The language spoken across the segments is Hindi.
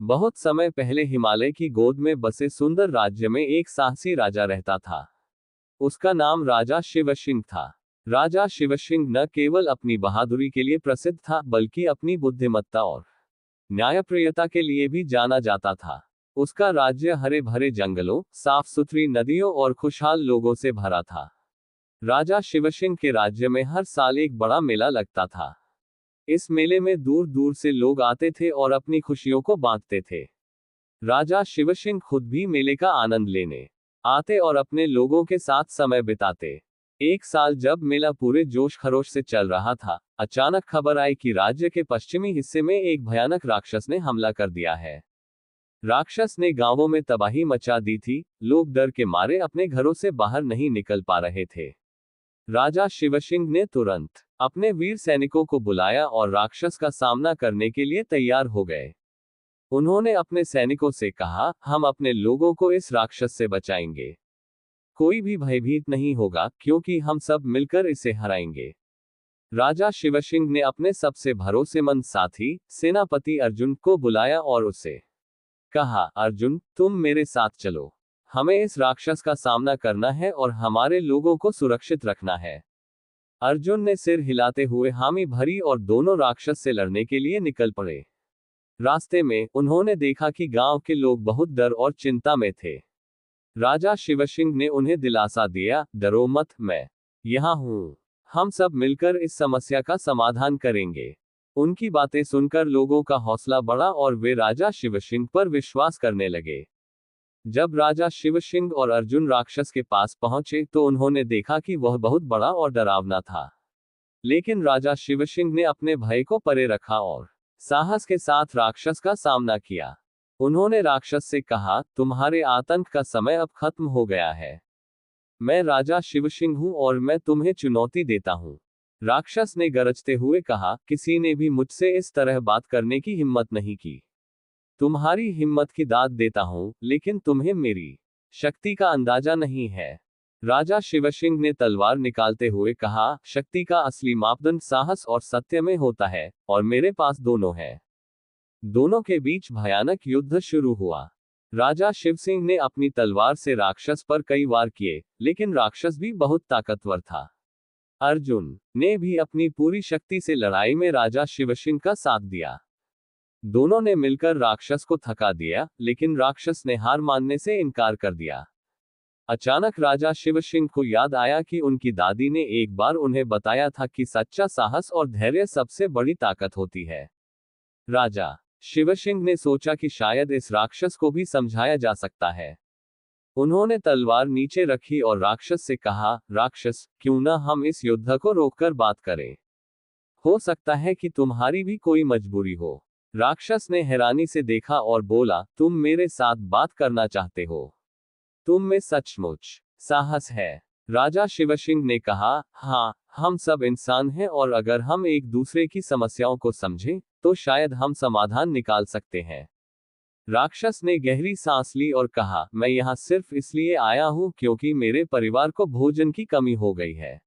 बहुत समय पहले हिमालय की गोद में बसे सुंदर राज्य में एक साहसी राजा रहता था। उसका नाम राजा शिवसिंह था। राजा शिवसिंह न केवल अपनी बहादुरी के लिए प्रसिद्ध था, बल्कि अपनी बुद्धिमत्ता और न्यायप्रियता के लिए भी जाना जाता था। उसका राज्य हरे भरे जंगलों, साफ सुथरी नदियों और खुशहाल लोगों से भरा था। राजा शिवसिंह के राज्य में हर साल एक बड़ा मेला लगता था। इस मेले में दूर दूर से लोग आते थे और अपनी खुशियों को बांटते थे। राजा शिवसिंह खुद भी मेले का आनंद लेने आते और अपने लोगों के साथ समय बिताते। एक साल जब मेला पूरे जोश खरोश से चल रहा था, अचानक खबर आई कि राज्य के पश्चिमी हिस्से में एक भयानक राक्षस ने हमला कर दिया है। राक्षस ने गांवों में तबाही मचा दी थी। लोग डर के मारे अपने घरों से बाहर नहीं निकल पा रहे थे। राजा शिवसिंह ने तुरंत अपने वीर सैनिकों को बुलाया और राक्षस का सामना करने के लिए तैयार हो गए। उन्होंने अपने सैनिकों से कहा, हम अपने लोगों को इस राक्षस से बचाएंगे। कोई भी भयभीत नहीं होगा, क्योंकि हम सब मिलकर इसे हराएंगे। राजा शिवसिंह ने अपने सबसे भरोसेमंद साथी सेनापति अर्जुन को बुलाया और उससे कहा, अर्जुन, तुम मेरे साथ चलो। हमें इस राक्षस का सामना करना है और हमारे लोगों को सुरक्षित रखना है। अर्जुन ने सिर हिलाते हुए हामी भरी और दोनों राक्षस से लड़ने के लिए निकल पड़े। रास्ते में उन्होंने देखा कि गांव के लोग बहुत डर और चिंता में थे। राजा शिवसिंह ने उन्हें दिलासा दिया, डरो मत, मैं यहाँ हूँ। हम सब मिलकर इस समस्या का समाधान करेंगे। उनकी बातें सुनकर लोगों का हौसला बढ़ा और वे राजा शिवसिंह पर विश्वास करने लगे। जब राजा शिवसिंह और अर्जुन राक्षस के पास पहुंचे तो उन्होंने देखा कि वह बहुत बड़ा और डरावना था। लेकिन राजा शिवसिंह ने अपने भय को परे रखा और साहस के साथ राक्षस का सामना किया। उन्होंने राक्षस से कहा, तुम्हारे आतंक का समय अब खत्म हो गया है। मैं राजा शिवसिंह हूं और मैं तुम्हें चुनौती देता हूं। राक्षस ने गरजते हुए कहा, किसी ने भी मुझसे इस तरह बात करने की हिम्मत नहीं की। तुम्हारी हिम्मत की दाद देता हूं, लेकिन तुम्हें मेरी शक्ति का अंदाजा नहीं है। राजा शिवसिंह ने तलवार निकालते हुए कहा, शक्ति का असली मापदंड साहस और सत्य में होता है, और मेरे पास दोनों है। दोनों के बीच भयानक युद्ध शुरू हुआ। राजा शिवसिंह ने अपनी तलवार से राक्षस पर कई वार किए, लेकिन राक्षस भी बहुत ताकतवर था। अर्जुन ने भी अपनी पूरी शक्ति से लड़ाई में राजा शिवसिंह का साथ दिया। दोनों ने मिलकर राक्षस को थका दिया, लेकिन राक्षस ने हार मानने से इनकार कर दिया। अचानक राजा शिवसिंह को याद आया कि उनकी दादी ने एक बार उन्हें बताया था कि सच्चा साहस और धैर्य सबसे बड़ी ताकत होती है। राजा शिवसिंह ने सोचा कि शायद इस राक्षस को भी समझाया जा सकता है। उन्होंने तलवार नीचे रखी और राक्षस से कहा, राक्षस, क्यों ना हम इस युद्ध को रोककर बात करें? हो सकता है कि तुम्हारी भी कोई मजबूरी हो। राक्षस ने हैरानी से देखा और बोला, तुम मेरे साथ बात करना चाहते हो? तुम में सचमुच साहस है। राजा शिवसिंह ने कहा, हाँ, हम सब इंसान हैं और अगर हम एक दूसरे की समस्याओं को समझें, तो शायद हम समाधान निकाल सकते हैं। राक्षस ने गहरी सांस ली और कहा, मैं यहाँ सिर्फ इसलिए आया हूँ क्योंकि मेरे परिवार को भोजन की कमी हो गई है।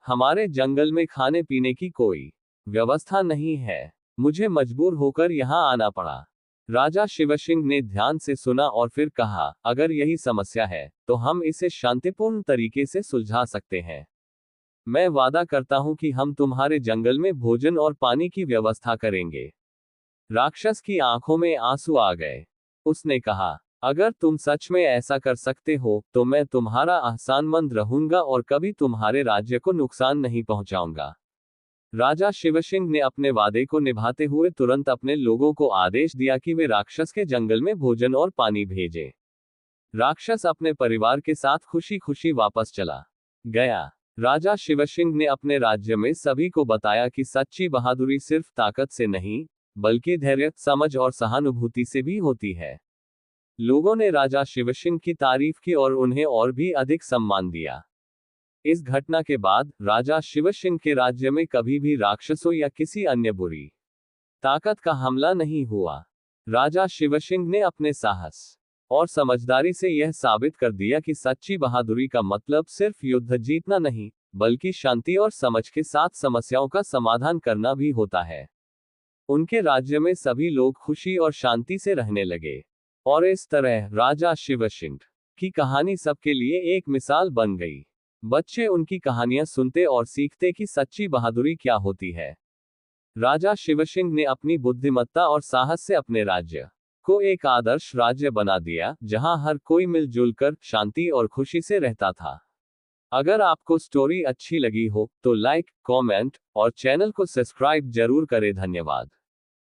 हमारे जंगल में खाने पीने की कोई व्यवस्था नहीं है। मुझे मजबूर होकर यहाँ आना पड़ा। राजा शिवसिंह ने ध्यान से सुना और फिर कहा, अगर यही समस्या है, तो हम इसे शांतिपूर्ण तरीके से सुलझा सकते हैं। मैं वादा करता हूं कि हम तुम्हारे जंगल में भोजन और पानी की व्यवस्था करेंगे। राक्षस की आंखों में आंसू आ गए। उसने कहा, अगर तुम सच में ऐसा कर सकते हो, तो मैं तुम्हारा एहसानमंद रहूंगा और कभी तुम्हारे राज्य को नुकसान नहीं पहुंचाऊंगा। राजा शिवसिंह ने अपने वादे को निभाते हुए तुरंत अपने लोगों को आदेश दिया कि वे राक्षस के जंगल में भोजन और पानी भेजें। राक्षस अपने परिवार के साथ खुशी खुशी वापस चला गया। राजा शिवसिंह ने अपने राज्य में सभी को बताया कि सच्ची बहादुरी सिर्फ ताकत से नहीं, बल्कि धैर्य, समझ और सहानुभूति से भी होती है। लोगों ने राजा शिवसिंह की तारीफ की और उन्हें और भी अधिक सम्मान दिया। इस घटना के बाद राजा शिवसिंह के राज्य में कभी भी राक्षसों या किसी अन्य बुरी ताकत का हमला नहीं हुआ। राजा शिवसिंह ने अपने साहस और समझदारी से यह साबित कर दिया कि सच्ची बहादुरी का मतलब सिर्फ युद्ध जीतना नहीं, बल्कि शांति और समझ के साथ समस्याओं का समाधान करना भी होता है। उनके राज्य में सभी लोग खुशी और शांति से रहने लगे। और इस तरह राजा शिवसिंह की कहानी सबके लिए एक मिसाल बन गई। बच्चे उनकी कहानियां सुनते और सीखते कि सच्ची बहादुरी क्या होती है। राजा शिवसिंह ने अपनी बुद्धिमत्ता और साहस से अपने राज्य को एक आदर्श राज्य बना दिया, जहां हर कोई मिलजुल कर शांति और खुशी से रहता था। अगर आपको स्टोरी अच्छी लगी हो तो लाइक, कमेंट और चैनल को सब्सक्राइब जरूर करें। धन्यवाद।